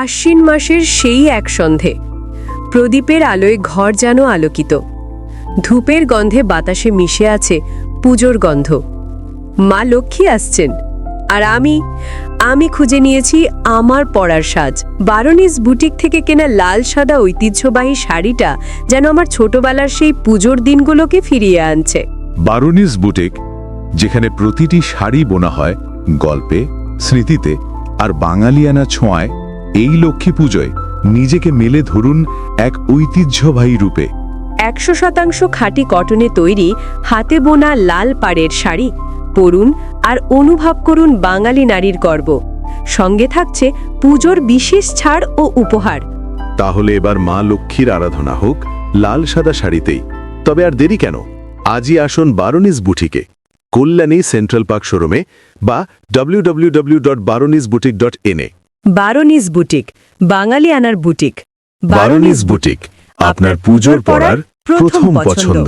আশ্বিন মাসের সেই এক সন্ধে প্রদীপের আলোয় ঘর যেন আলোকিত। ধূপের গন্ধে বাতাসে মিশে আছে পুজোর গন্ধ। মা লক্ষ্মী আসছেন, আর আমি খুঁজে নিয়েছি আমার পরার সাজ। বারোনিস বুটিক থেকে কেনা লাল সাদা ঐতিহ্যবাহী শাড়িটা যেন আমার ছোটবেলার সেই পুজোর দিনগুলোকে ফিরিয়ে আনছে। বারোনিস বুটিক, যেখানে প্রতিটি শাড়ি বোনা হয় গল্পে, স্মৃতিতে আর বাঙালিয়ানা ছোঁয়ায়, এই লক্ষ্মী পুজোয় নিজেকে মেলে ধরুন এক ঐতিহ্যবাহী রূপে। 100% খাঁটি কটনে তৈরি হাতে বোনা লাল পাড়ের শাড়ি পরুন আর অনুভব করুন বাঙালি নারীর গর্ব। সঙ্গে থাকছে পুজোর বিশেষ ছাড় ও উপহার। তাহলে এবার মা লক্ষ্মীর আরাধনা হোক লাল সাদা শাড়িতেই। তবে আর দেরি কেন? আজই আসুন বারোনিস বুটিকে, কল্যাণী সেন্ট্রাল পার্ক শোরুমে বা www.baronisboutique.in-এ। বারোনিস বুটিক, বাঙালি আনার বুটিক। বারোনিস বুটিক, আপনার পুজোর পরার প্রথম পছন্দ।